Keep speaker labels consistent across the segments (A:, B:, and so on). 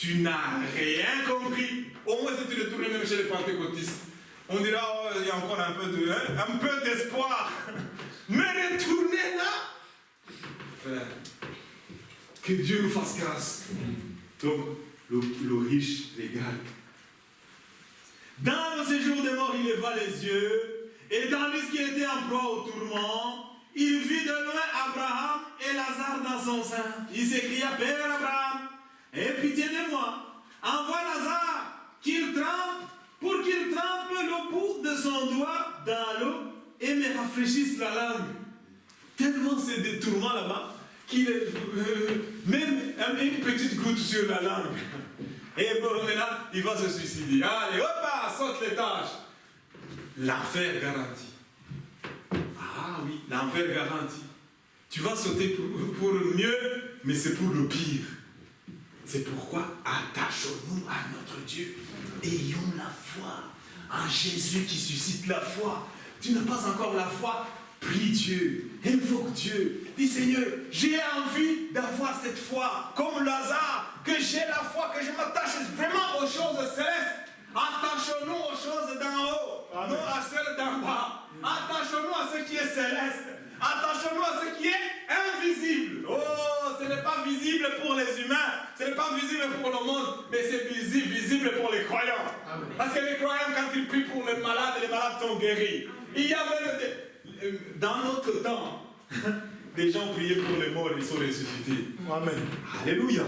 A: tu n'as rien compris. Au moins, si tu retournes même chez les pentecôtistes, on dira, oh, il y a encore un peu d'espoir. Mais retournez là. Frère, que Dieu nous fasse grâce. Donc, le riche regarde. Dans le séjour des morts, il leva les yeux, et tandis qu'il était en proie au tourment, il vit de loin Abraham et Lazare dans son sein. Il s'écria, Père Abraham, aie pitié de moi, envoie Lazare pour qu'il trempe le bout de son doigt dans l'eau et me rafraîchisse la langue. Tellement c'est des tourments là-bas, qu'il même une petite goutte sur la langue. Et bon, maintenant, il va se suicider. Allez, hop, saute les tâches. L'enfer garanti. Ah oui, l'enfer garanti. Tu vas sauter pour le mieux, mais c'est pour le pire. C'est pourquoi attachons-nous à notre Dieu. Ayons la foi en Jésus qui suscite la foi. Tu n'as pas encore la foi, prie Dieu, invoque Dieu. Dis Seigneur, j'ai envie d'avoir cette foi comme Lazare, que j'ai la foi, que je m'attache vraiment aux choses célestes. Attachons-nous aux choses d'en haut, non à celles d'en bas. Attachons-nous à ce qui est céleste. Attachons-nous à ce qui est invisible. Oh, ce n'est pas visible pour les humains, ce n'est pas visible pour le monde, mais c'est visible pour les croyants. Amen. Parce que les croyants, quand ils prient pour les malades sont guéris. Il y a même dans notre temps, des gens priaient pour les morts, ils sont ressuscités. Amen. Alléluia.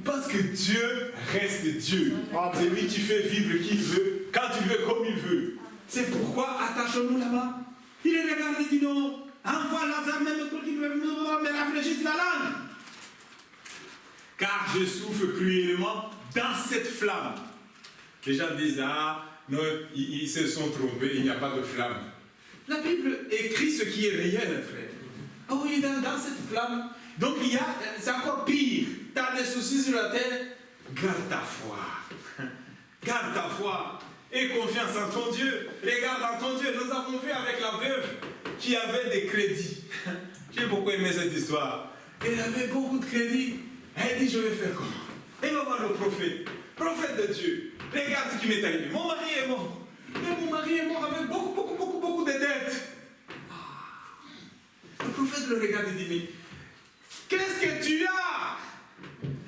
A: Parce que Dieu reste Dieu. C'est lui qui fait vivre qui il veut, quand il veut, comme il veut. C'est pourquoi attachons-nous là-bas. Il regarde et dit non. Envoie Lazare même pour qu'il me rafraîchisse la langue. Car je souffre cruellement dans cette flamme. Les gens disent, ah, non, ils se sont trompés, il n'y a pas de flamme. La Bible écrit ce qui est réel, frère. Oh oui, dans cette flamme. Donc c'est encore pire. Tu as des soucis sur la terre, garde ta foi. Garde ta foi. Et confiance en ton Dieu. Regarde en ton Dieu. Nous avons vu avec la veuve qui avait des crédits. J'ai beaucoup aimé cette histoire. Elle avait beaucoup de crédits. Elle dit, je vais faire comment? Elle va voir le prophète. Prophète de Dieu. Regarde ce qui m'est arrivé. Mon mari est mort. Et mon mari est mort avec beaucoup de dettes. Le prophète le regarde et dit, mais qu'est-ce que tu as?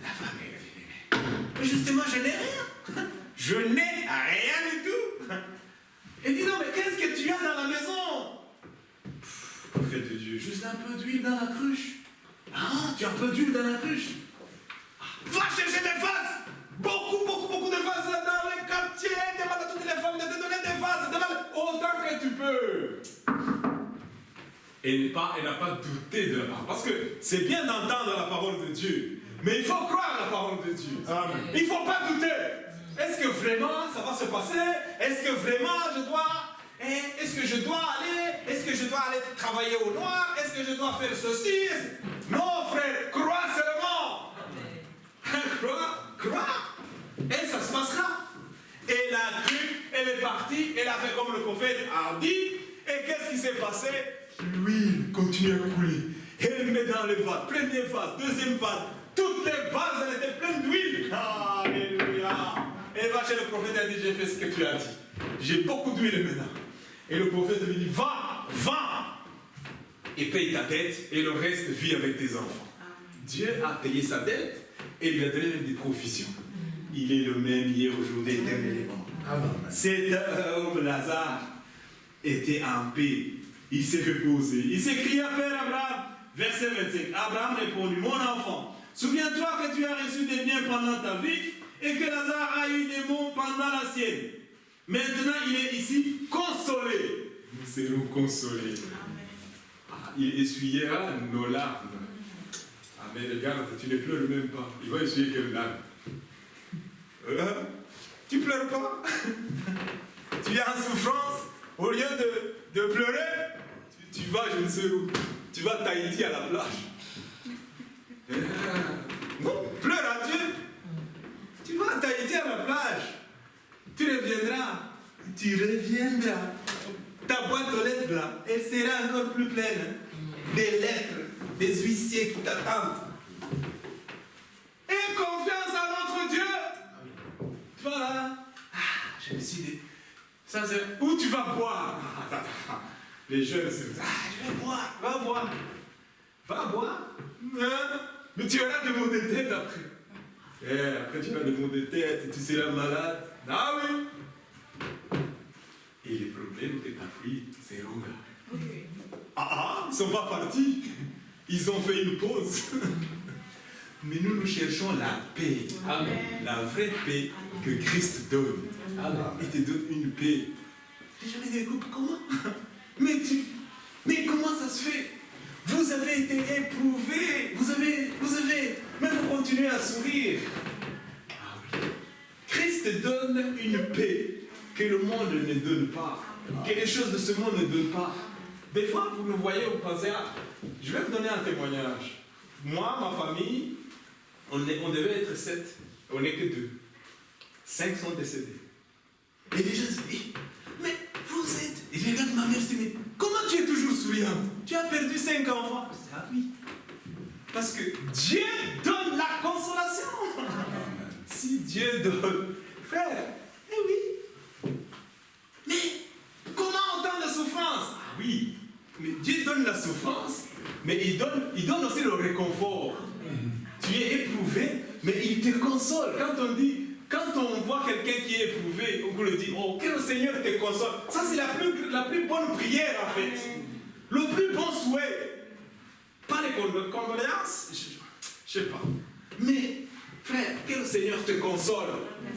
A: La femme est dit, mais justement, je n'ai rien. Je n'ai rien du tout. Elle dit, non, mais qu'est-ce que tu as dans la maison? Prophète de Dieu, juste un peu d'huile dans la cruche. Ah, tu as un peu d'huile dans la cruche? Va chercher des vases. Beaucoup de vases dans le quartier. Demande à toutes les femmes de te donner des vases. Demande autant que tu peux. Elle n'a pas douté de la parole. Parce que c'est bien d'entendre la parole de Dieu. Mais il faut croire la parole de Dieu. Amen. Il ne faut pas douter. Est-ce que vraiment ça va se passer? Est-ce que vraiment je dois... Est-ce que je dois aller? Est-ce que je dois aller travailler au noir? Est-ce que je dois faire ceci? Non, frère, crois seulement. Crois. Et ça se passera. Elle a cru, elle est partie, elle a fait comme le prophète a dit. Et qu'est-ce qui s'est passé? L'huile continue à couler. Elle met dans les vases, premier vase, deuxième vase. Toutes les vases, elles étaient pleines d'huile. Alléluia. Elle va chez le prophète et dit, j'ai fait ce que tu as dit. J'ai beaucoup d'huile maintenant. Et le prophète lui dit, va et paye ta dette et le reste vis avec tes enfants. Dieu a payé sa dette et lui a donné même des provisions. Il est le même hier, aujourd'hui, éternellement. Cet homme Lazare était en paix. Il s'est reposé. Il s'écria, Père Abraham, verset 25. Abraham répondit, mon enfant, souviens-toi que tu as reçu des biens pendant ta vie et que Lazare a eu des maux pendant la sienne. Maintenant, il est ici consolé. Nous serons consolés. Il essuiera nos larmes. Mais regarde, tu ne pleures même pas. Il va essuyer quelle larme? Tu ne pleures pas? Tu es en souffrance? Au lieu de pleurer, tu vas je ne sais où. Tu vas à Tahiti à la plage. Non, pleure à Dieu. Tu vas à Tahiti à la plage. Tu reviendras. Ta boîte aux lettres là, elle sera encore plus pleine. Des lettres, des huissiers qui t'attendent. Et confiance à notre Dieu. vois là, je me suis dit, ça c'est, où tu vas boire? Les jeunes se disent, je vais boire, va boire. Va boire. Mais tu auras des maux de tête après. Après tu auras des maux de tête, tu seras malade. Ah oui. Et les problèmes de ta fille, c'est où là? Ils ne sont pas partis. Ils ont fait une pause. Mais nous cherchons la paix. Amen. La vraie paix que Christ donne. Amen. Il te donne une paix. Je me dis, comment? Mais comment ça se fait? Vous avez été éprouvés. Vous avez, mais vous continuez à sourire. Christ donne une paix que le monde ne donne pas. Que les choses de ce monde ne donnent pas. Des fois, vous le voyez, vous pensez, je vais vous donner un témoignage. Moi, ma famille, on devait être 7, on n'est que 2. 5 sont décédés. Et les gens se disent, mais vous êtes... Et je regarde ma mère, je dis, mais comment tu es toujours souriante? Tu as perdu 5 enfants. Je dis, oui. Parce que Dieu donne la consolation. Si Dieu donne... Frère, oui. Mais comment autant de souffrance? Oui. Mais Dieu donne la souffrance, mais il donne aussi le réconfort. Tu es éprouvé, mais il te console. Quand on voit quelqu'un qui est éprouvé, on le dit, oh, que le Seigneur te console. Ça, c'est la plus bonne prière, en fait. Le plus bon souhait. Pas les condoléances, je ne sais pas. Mais, frère, que le Seigneur te console.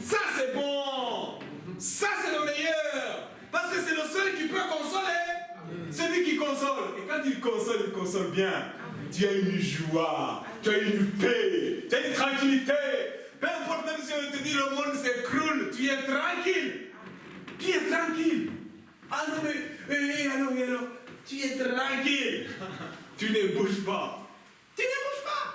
A: Ça, c'est bon. Ça, c'est le meilleur. Parce que c'est le seul qui peut consoler. Celui qui console. Et quand il console bien. Tu as une joie, tu as une paix, tu as une tranquillité. Peu importe, même si on te dit le monde s'écroule, tu es tranquille. Tu es tranquille. Ah non, mais alors, tu es tranquille. Tu ne bouges pas. Tu ne bouges pas.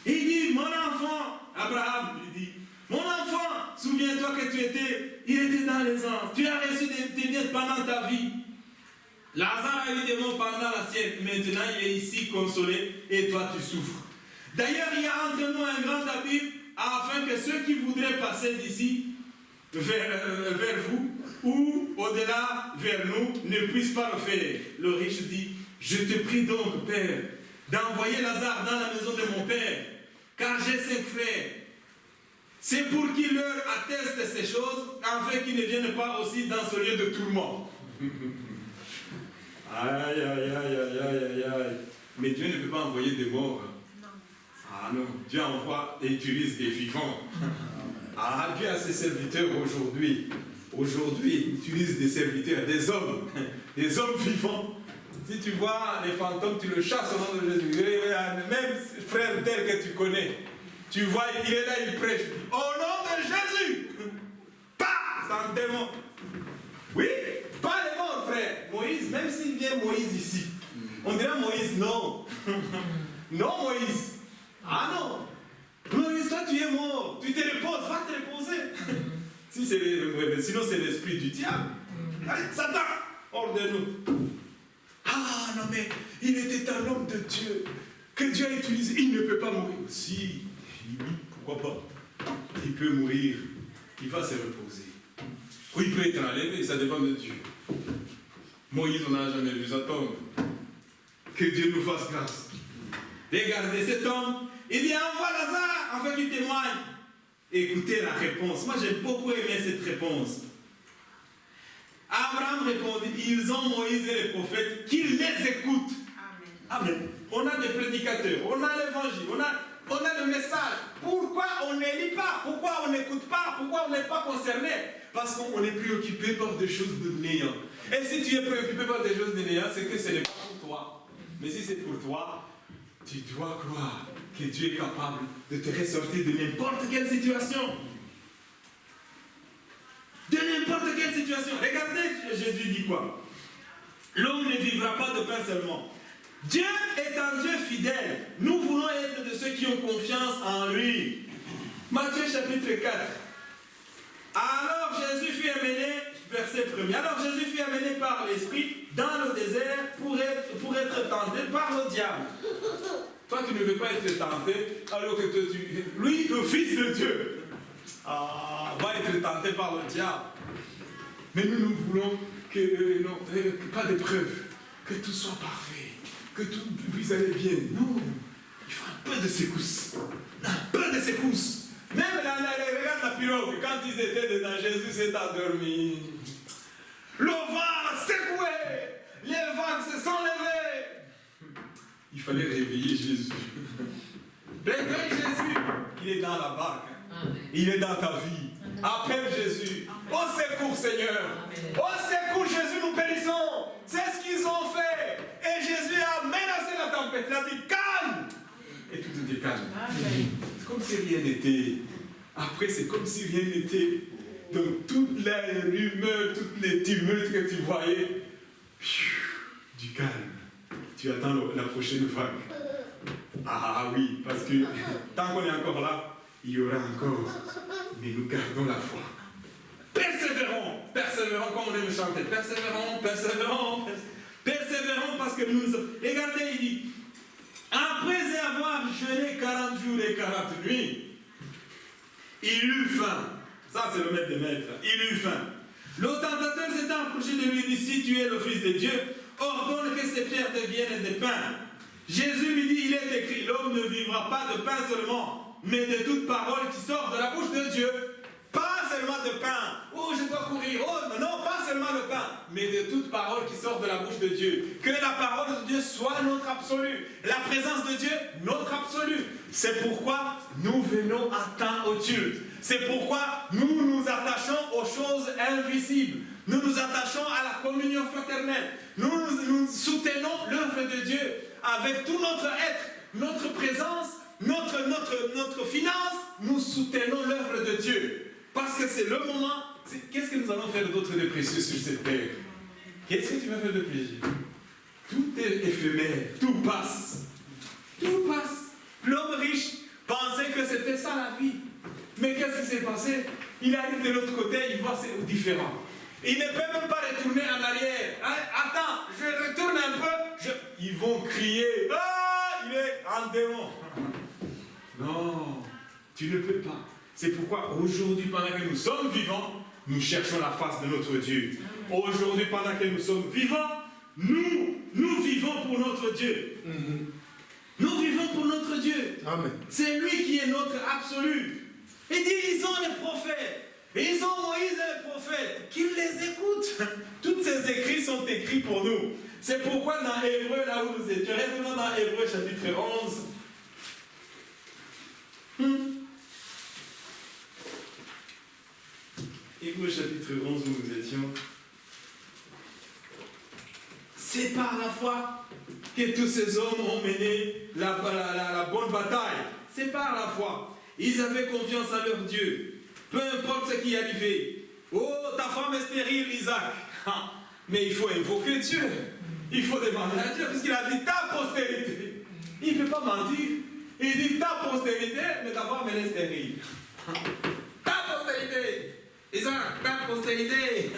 A: Il dit, mon enfant, Abraham, il dit, mon enfant, souviens-toi que il était dans les anges. Tu as reçu des dettes pendant ta vie. Lazare a eu des maux pendant la sienne. Maintenant, il est ici consolé et toi, tu souffres. D'ailleurs, il y a entre nous un grand abîme afin que ceux qui voudraient passer d'ici vers vous ou au-delà vers nous ne puissent pas le faire. Le riche dit, je te prie donc, Père, d'envoyer Lazare dans la maison de mon Père, car j'ai 5 frères. C'est pour qu'il leur atteste ces choses, afin qu'ils ne viennent pas aussi dans ce lieu de tourment. Aïe, aïe, aïe, aïe, aïe, aïe. Mais Dieu ne peut pas envoyer des morts. Non. Ah non, Dieu envoie et utilise des vivants. Dieu a ses serviteurs aujourd'hui. Aujourd'hui, il utilise des serviteurs, des hommes vivants. Si tu vois les fantômes, tu le chasses au nom de Jésus. Même frère tel que tu connais, tu vois, il est là, il prêche. Au nom de Jésus, pas sans démon. Oui, pas les morts, frère. Moïse, même s'il vient Moïse ici, on dirait Moïse, non. Non, Moïse. Ah non. Moïse, toi, tu es mort. Tu te reposes, va te reposer. Sinon, c'est l'esprit du diable. Allez, Satan, hors de nous. Ah non, mais il était un homme de Dieu que Dieu a utilisé. Il ne peut pas mourir. Si, oui, pourquoi pas. Il peut mourir. Il va se reposer. Ou il peut être enlevé, ça dépend de Dieu. Moïse, on n'a jamais vu cet homme. Que Dieu nous fasse grâce. Regardez cet homme, il dit envoie Lazare afin qu'il témoigne. Écoutez la réponse. Moi j'ai beaucoup aimé cette réponse. Abraham répondit, ils ont Moïse et les prophètes, qu'ils les écoutent. Amen. Amen. On a des prédicateurs, on a l'évangile, on a le message. Pourquoi on ne lit pas? Pourquoi on n'écoute pas? Pourquoi on n'est pas concerné? Parce qu'on est préoccupé par des choses de néant. Et si tu es préoccupé par des choses de néant, c'est que ce n'est pas pour toi. Mais si c'est pour toi, tu dois croire que Dieu est capable de te ressortir de n'importe quelle situation. De n'importe quelle situation. Regardez, Jésus dit quoi? L'homme ne vivra pas de pain seulement. Dieu est un Dieu fidèle. Nous voulons être de ceux qui ont confiance en lui. Matthieu chapitre 4. Alors Jésus fut amené, verset 1er, alors Jésus fut amené par l'Esprit dans le désert pour être tenté par le diable. Toi, tu ne veux pas être tenté, alors que lui, le Fils de Dieu, va être tenté par le diable. Mais nous voulons que pas d'épreuve, que tout soit parfait, que tout puisse aller bien. Non, il faut un peu de secousse. Un peu de secousse. Même regarde la pirogue, quand ils étaient dedans, Jésus s'est endormi. Le vent a secoué, les vagues se sont levées. Il fallait réveiller Jésus. Réveille Jésus. Il est dans la barque. Il est dans ta vie. Appelle Jésus. Au secours, Seigneur. Au secours, Jésus, nous périssons. C'est ce qu'ils ont fait. Et Jésus a menacé la tempête. Il a dit calme. Et tout était calme. C'est comme si rien n'était. Après, c'est comme si rien n'était. Donc, toutes les rumeurs, toutes les tumultes que tu voyais, du calme. Tu attends la prochaine vague. Ah oui, parce que tant qu'on est encore là, il y aura encore. Mais nous gardons la foi. Persévérons, persévérons comme on aime chanter. Persévérons, persévérons, persévérons parce que nous sommes. Regardez, il dit, après avoir jeûné 40 jours et 40 nuits, il eut faim. Ça, c'est le maître des maîtres. Il eut faim. Le tentateur s'est approché de lui et dit, si tu es le Fils de Dieu, ordonne que ces pierres deviennent des pains. Jésus lui dit, il est écrit, l'homme ne vivra pas de pain seulement, mais de toute parole qui sort de la bouche de Dieu. Pas seulement de pain. Oh, je dois courir. Oh, non, pas seulement le pain, mais de toute parole qui sort de la bouche de Dieu. Que la parole de Dieu soit notre absolu. La présence de Dieu, notre absolu. C'est pourquoi nous venons à temps au culte. C'est pourquoi nous nous attachons aux choses invisibles. Nous nous attachons à la communion fraternelle. Nous soutenons l'œuvre de Dieu avec tout notre être, notre présence, notre finance. Nous soutenons l'œuvre de Dieu. Parce que c'est le moment. Qu'est-ce que nous allons faire d'autre de précieux sur cette terre? Qu'est-ce que tu vas faire de plaisir? Tout est éphémère. Tout passe. Tout passe. L'homme riche pensait que c'était ça la vie. Mais qu'est-ce qui s'est passé? Il arrive de l'autre côté, il voit c'est différent. Il ne peut même pas retourner en arrière. Attends, je retourne un peu. Ils vont crier. Ah, il est en démon. Non, tu ne peux pas. C'est pourquoi aujourd'hui, pendant que nous sommes vivants, nous cherchons la face de notre Dieu. Aujourd'hui, pendant que nous sommes vivants, nous vivons pour notre Dieu. Nous vivons pour notre Dieu. Amen. C'est lui qui est notre absolu. Il dit, ils ont les prophètes. Ils ont Moïse et les prophètes. Qu'ils les écoutent. Tous ces écrits sont écrits pour nous. C'est pourquoi dans Hébreu, là où nous étions, retournons dans Hébreu chapitre 11. Hébreu chapitre 11 où nous étions. C'est par la foi que tous ces hommes ont mené la bonne bataille. C'est par la foi. Ils avaient confiance en leur Dieu. Peu importe ce qui arrivait. Oh, ta femme est stérile, Isaac. Mais il faut invoquer Dieu. Il faut demander à Dieu, parce qu'il a dit ta postérité. Il ne peut pas mentir. Il dit ta postérité, mais ta femme elle est stérile. Ta postérité. Isaac, ta postérité.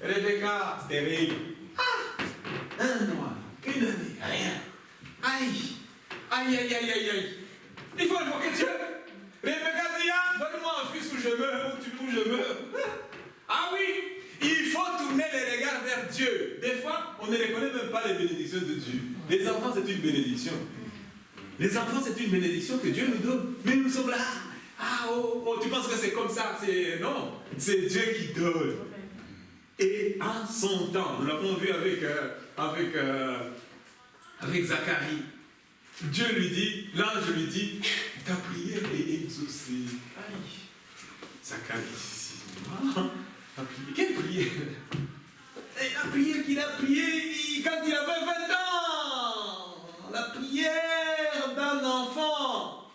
A: Rebecca, stérile. Un mois, une année, rien. Aïe. Aïe, aïe, aïe, aïe, aïe. Il faut invoquer Dieu. Rebecca dit, donne-moi un fils ou je meurs, ou je meurs. Ah oui, il faut tourner les regards vers Dieu. Des fois, on ne reconnaît même pas les bénédictions de Dieu. Les enfants, c'est une bénédiction. Les enfants, c'est une bénédiction que Dieu nous donne. Mais nous sommes là. Ah, oh, tu penses que c'est comme ça? Non, c'est Dieu qui donne. Et en son temps, nous l'avons vu avec Zacharie. Dieu lui dit, l'ange lui dit, ta prière est exaucée. Aïe, Zacharie, quelle prière? Et la prière qu'il a priée quand il avait 20 ans. La prière d'un enfant.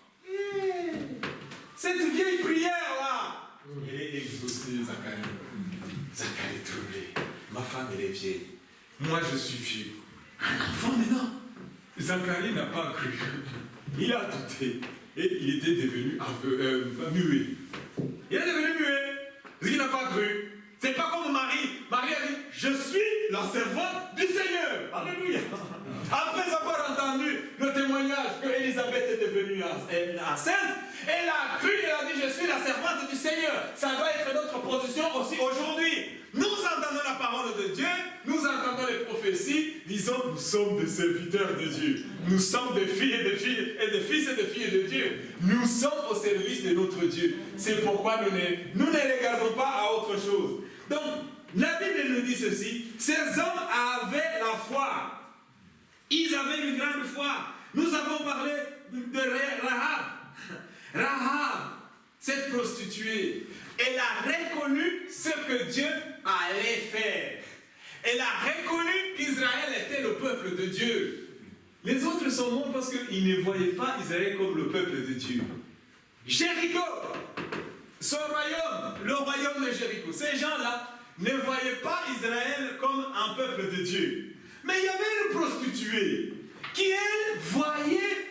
A: Cette vieille prière-là, elle est exaucée, Zacharie. Zacharie est troublé. Ma femme, elle est vieille. Moi, je suis vieux. Un enfant maintenant. Zacharie n'a pas cru. Il a douté. Et il était devenu muet. Il est devenu muet. Parce qu'il n'a pas cru. C'est pas comme Marie. Marie a dit, je suis la servante du Seigneur. Alléluia. Après avoir entendu était devenue enceinte, elle a cru, elle a dit, je suis la servante du Seigneur. Ça doit être notre position aussi aujourd'hui. Nous entendons la parole de Dieu, nous entendons les prophéties, disons, nous sommes des serviteurs de Dieu. Nous sommes des filles et des filles, et des fils et des filles de Dieu. Nous sommes au service de notre Dieu. C'est pourquoi nous ne regardons pas à autre chose. Donc, la Bible nous dit ceci, ces hommes avaient la foi. Ils avaient une grande foi. Nous avons parlé de Rahab. Rahab, cette prostituée, elle a reconnu ce que Dieu allait faire. Elle a reconnu qu'Israël était le peuple de Dieu. Les autres sont morts parce qu'ils ne voyaient pas Israël comme le peuple de Dieu. Jéricho, son royaume, le royaume de Jéricho, ces gens-là ne voyaient pas Israël comme un peuple de Dieu. Mais il y avait une prostituée qui, elle, voyait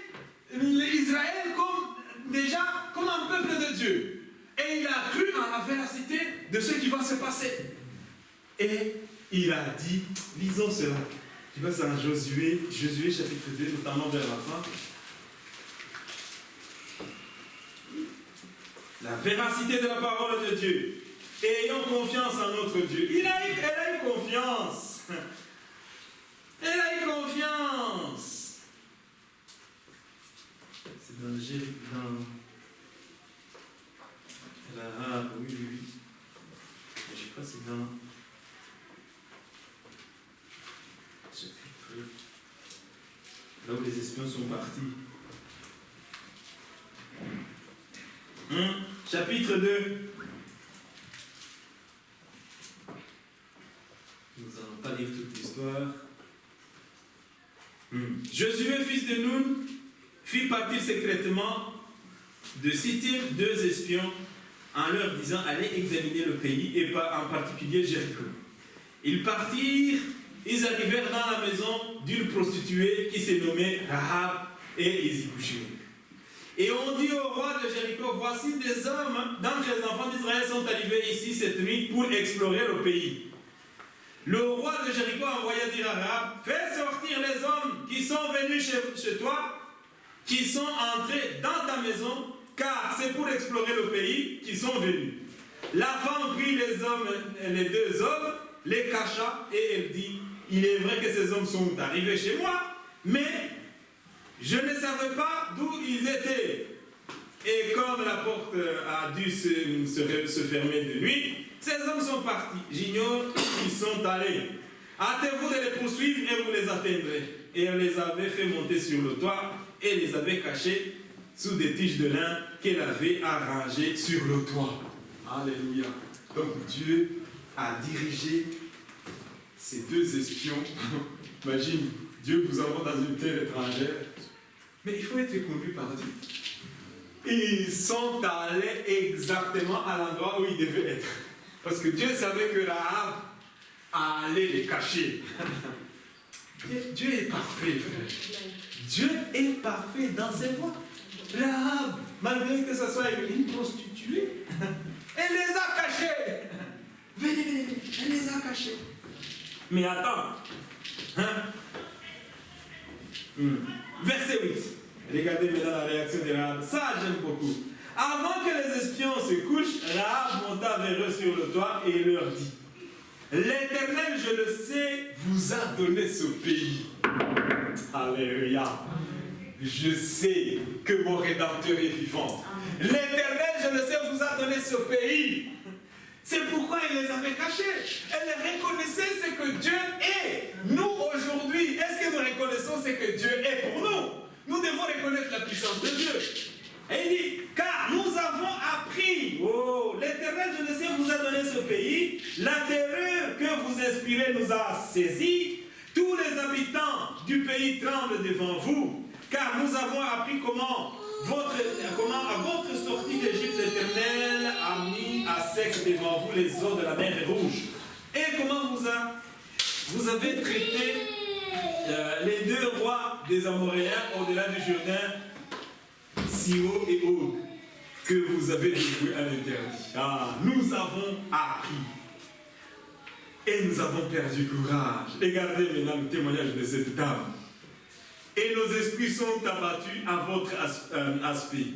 A: Israël comme un peuple de Dieu. Et il a cru en la véracité de ce qui va se passer. Et il a dit, lisons cela. Je vais en Josué chapitre 2, notamment vers la fin. La véracité de la parole de Dieu. Et ayons confiance en notre Dieu. Elle a eu confiance. Elle a eu confiance. C'est dans oui. Je crois que c'est dans chapitre là où les espions sont partis. Chapitre 2. Nous n'allons pas lire toute l'histoire. Josué, fils de Nun, fit partir secrètement de Sittim 2 espions en leur disant, allez examiner le pays et en particulier Jéricho. Ils partirent, ils arrivèrent dans la maison d'une prostituée qui s'est nommée Rahab et ils y couchèrent. Et on dit au roi de Jéricho, voici des hommes d'entre les enfants d'Israël sont arrivés ici cette nuit pour explorer le pays. Le roi de Jéricho envoya dire à Rahab, fais sortir les hommes qui sont venus chez toi, qui sont entrés dans ta maison, car c'est pour explorer le pays qu'ils sont venus. La femme prit les 2 hommes, les cacha, et elle dit, il est vrai que ces hommes sont arrivés chez moi, mais je ne savais pas d'où ils étaient. Et comme la porte a dû se fermer de nuit, ces hommes sont partis. J'ignore où ils sont allés. Hâtez-vous de les poursuivre et vous les atteindrez. Et elle les avait fait monter sur le toit et les avait cachés sous des tiges de lin qu'elle avait arrangées sur le toit. Alléluia. Donc Dieu a dirigé ces 2 espions. Imagine, Dieu vous envoie dans une terre étrangère. Mais il faut être conduit par Dieu. Ils sont allés exactement à l'endroit où ils devaient être. Parce que Dieu savait que Rahab allait les cacher. Dieu est parfait, frère. Dieu est parfait dans ses voies. Rahab, malgré que ce soit une prostituée, elle les a cachés. Venez, elle les a cachés. Mais attends. Verset 8. Regardez maintenant la réaction de Rahab. Ça, j'aime beaucoup. Avant que les espions se couchent, Rahab monta vers eux sur le toit et leur dit, l'Éternel, je le sais, vous a donné ce pays. Alléluia. Je sais que mon Rédempteur est vivant. L'Éternel, je le sais, vous a donné ce pays. C'est pourquoi il les avait cachés. Elle reconnaissait ce que Dieu est. Nous, aujourd'hui, est-ce que nous reconnaissons ce que Dieu est pour nous? Nous devons reconnaître la puissance de Dieu. Et il dit, car nous avons appris, l'Éternel, je le sais, vous a donné ce pays, la terreur que vous inspirez nous a saisis, tous les habitants du pays tremblent devant vous, car nous avons appris comment à votre sortie d'Égypte, l'Éternel a mis à sec devant vous les eaux de la mer Rouge, et comment vous avez traité les 2 rois des Amoréens au-delà du Jourdain, Sihon et Og, que vous avez dévoués à l'interdit. Nous avons appris et nous avons perdu courage. Regardez maintenant le témoignage de cette dame. et nos esprits sont abattus à votre aspect.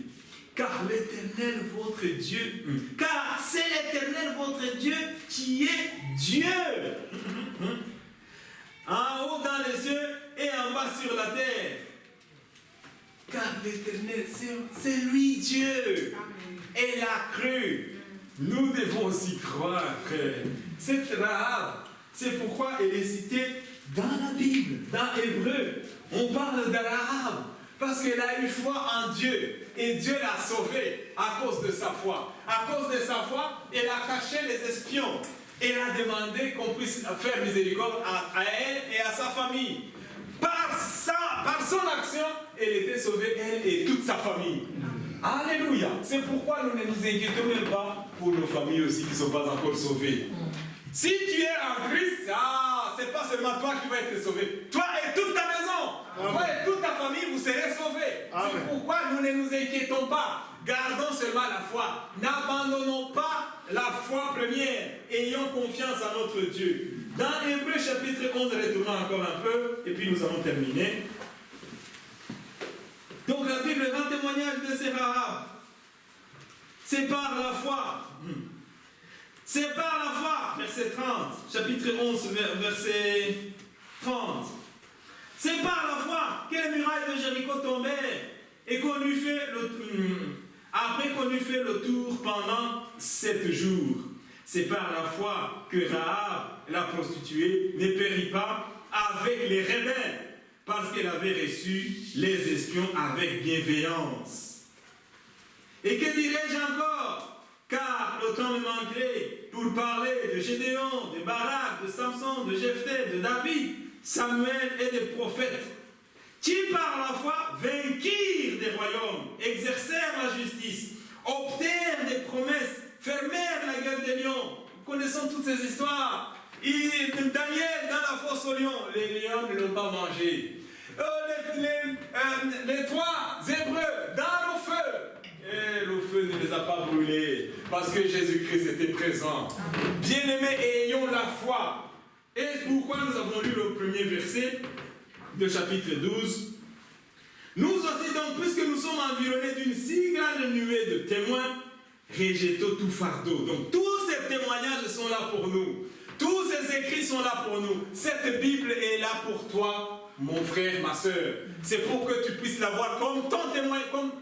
A: Car l'Éternel, votre Dieu, car c'est l'Éternel, votre Dieu, qui est Dieu. En haut dans les cieux et en bas sur la terre. Car l'Éternel, c'est lui Dieu. Elle a cru. Nous devons aussi croire, frère. Cette Rahab, c'est pourquoi elle est citée dans la Bible, dans Hébreu. On parle de Rahab parce qu'elle a eu foi en Dieu. Et Dieu l'a sauvée à cause de sa foi. À cause de sa foi, elle a caché les espions. Elle a demandé qu'on puisse faire miséricorde à elle et à sa famille. Par son action, elle était sauvée, elle et toute sa famille. Alléluia. C'est pourquoi nous ne nous inquiétons même pas pour nos familles aussi qui ne sont pas encore sauvées. Si tu es en Christ, ce n'est pas seulement toi qui vas être sauvé. Toi et toute ta maison. Amen. Toi et toute ta famille, vous serez sauvés. C'est pourquoi nous ne nous inquiétons pas. Gardons seulement la foi. N'abandonnons pas la foi première. Ayons confiance en notre Dieu. Dans Hébreu chapitre 11, retournons encore un peu, et puis nous allons terminer. Donc la Bible rend témoignage de ces Rahab. C'est par la foi. C'est par la foi, verset 30, chapitre 11, verset 30. C'est par la foi que les murailles de Jéricho tombèrent et qu'on eut fait après qu'on eut fait le tour pendant 7 jours. C'est par la foi que Rahab, la prostituée, ne périt pas avec les rebelles, parce qu'elle avait reçu les espions avec bienveillance. Et que dirais-je encore? Car le temps me manquerait pour parler de Gédéon, de Barak, de Samson, de Jephthé, de David, Samuel et des prophètes, qui par la foi vainquirent des royaumes, exercèrent la justice, obtinrent des promesses, fermèrent la gueule des lions. Nous connaissons toutes ces histoires. Daniel dans la fosse aux lions, les lions ne l'ont pas mangé. Les 3 Hébreux dans le feu, et le feu ne les a pas brûlés parce que Jésus-Christ était présent. Bien-aimés, ayons la foi. Et pourquoi nous avons lu le premier verset de chapitre 12? Nous aussi donc, puisque nous sommes environnés d'une si grande nuée de témoins, rejetons tout fardeau. Donc tous ces témoignages sont là pour nous. Tous ces écrits sont là pour nous. Cette Bible est là pour toi, mon frère, ma soeur. C'est pour que tu puisses la voir comme ton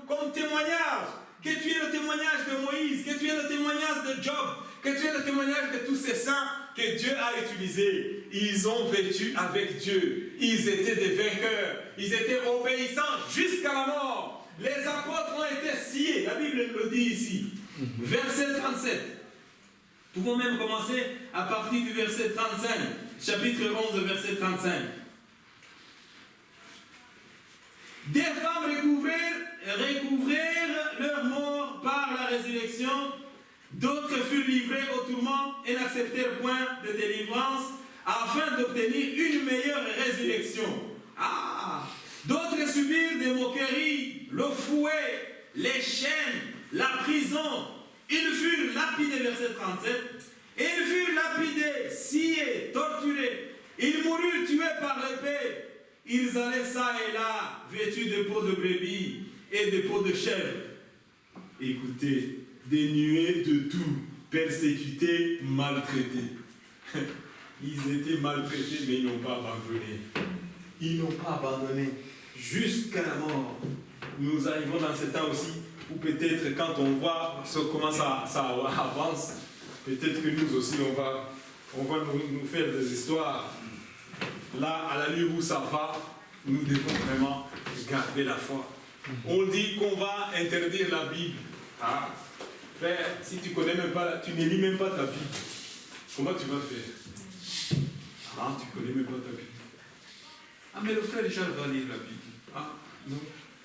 A: comme témoignage. Que tu aies le témoignage de Moïse, que tu aies le témoignage de Job, que tu aies le témoignage de tous ces saints que Dieu a utilisés. Ils ont vécu avec Dieu. Ils étaient des vainqueurs. Ils étaient obéissants jusqu'à la mort. Les apôtres ont été sciés. La Bible le dit ici. Verset 37. Nous pouvons même commencer à partir du verset 35. Chapitre 11, verset 35. Des femmes recouvrèrent leur mort par la résurrection, d'autres furent livrées au tourment et n'acceptèrent point de délivrance afin d'obtenir une meilleure résurrection. D'autres subirent des moqueries, le fouet, les chaînes, la prison. Ils furent lapidés, verset 37, ils furent lapidés, sciés, torturés. Ils moururent tués par l'épée. Ils allaient ça et là, vêtus de peaux de brebis et de peaux de chèvre. Écoutez, des nuées de tout, persécutés, maltraités. Ils étaient maltraités, mais ils n'ont pas abandonné. Ils n'ont pas abandonné jusqu'à la mort. Nous arrivons dans ce temps aussi où peut-être quand on voit comment ça avance, peut-être que nous aussi on va nous faire des histoires. Là, à l'allure où ça va, nous devons vraiment garder la foi. On dit qu'on va interdire la Bible. Frère, si tu connais même pas, tu ne lis même pas ta Bible, comment tu vas faire? Tu connais même pas ta Bible. Mais le frère Richard va lire la Bible. Non.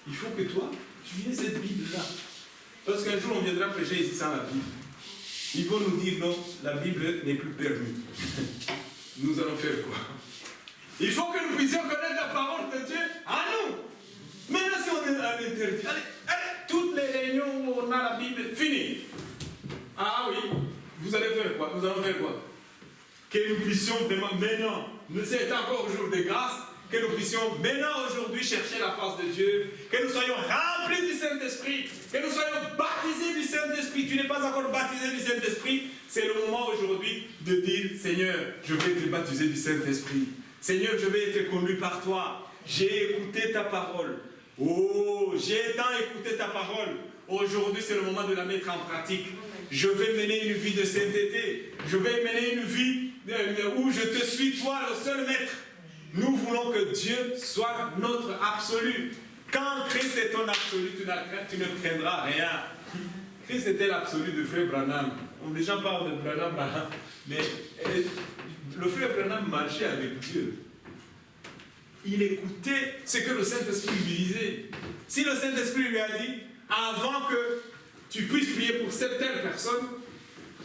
A: Il faut que toi, tu aies cette Bible-là. Parce qu'un jour, on viendra prêcher ici sans la Bible. Ils vont nous dire non, la Bible n'est plus permise. Nous allons faire quoi? Il faut que nous puissions connaître la parole de Dieu à nous. Maintenant, si on est à l'interdit, allez, toutes les réunions où on a la Bible, fini. Oui, vous allez faire quoi? Nous allons faire quoi? Que nous puissions vraiment, mais non, c'est encore jour de grâce, que nous puissions maintenant aujourd'hui chercher la face de Dieu, que nous soyons remplis du Saint-Esprit, que nous soyons baptisés du Saint-Esprit. Tu n'es pas encore baptisé du Saint-Esprit, c'est le moment aujourd'hui de dire, Seigneur, je vais te baptiser du Saint-Esprit. Seigneur, je vais être conduit par toi. J'ai écouté ta parole. Oh, j'ai tant écouté ta parole. Aujourd'hui, c'est le moment de la mettre en pratique. Je vais mener une vie de sainteté. Je vais mener une vie où je te suis, toi, le seul maître. Nous voulons que Dieu soit notre absolu. Quand Christ est ton absolu, tu ne craindras rien. Christ était l'absolu de frère Branham. Les gens parlent de Branham, mais le frère Branham marchait avec Dieu. Il écoutait ce que le Saint-Esprit lui disait. Si le Saint-Esprit lui a dit, avant que tu puisses prier pour cette telle personne,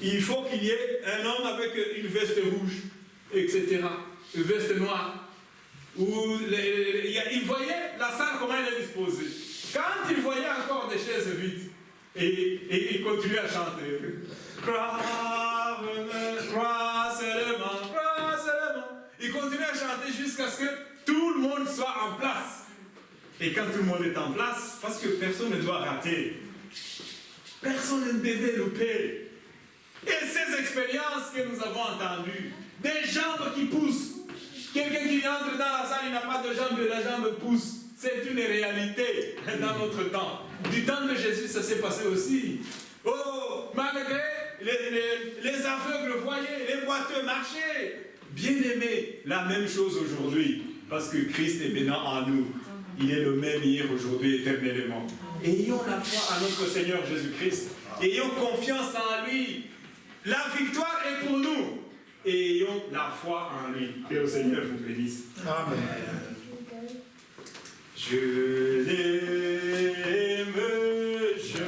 A: il faut qu'il y ait un homme avec une veste rouge, etc. Une veste noire. Il voyait la salle, comment elle est disposée. Quand il voyait encore des chaises vides, et il continuait à chanter. Crois seulement. Il continuait à chanter jusqu'à ce que tout le monde soit en place. Et quand tout le monde est en place, parce que personne ne doit rater, personne ne devait louper. Et ces expériences que nous avons entendues, des jambes qui poussent, quelqu'un qui entre dans la salle, il n'a pas de jambes, la jambe pousse. C'est une réalité dans notre temps. Du temps de Jésus, ça s'est passé aussi. Oh, malgré les aveugles voyaient, les boiteux marchaient. Bien aimé, la même chose aujourd'hui. Parce que Christ est maintenant en nous. Il est le même hier, aujourd'hui, éternellement. Ayons la foi en notre Seigneur Jésus-Christ. Ayons confiance en lui. La victoire est pour nous. Et ayons la foi en lui. Que le Seigneur vous bénisse. Amen. Je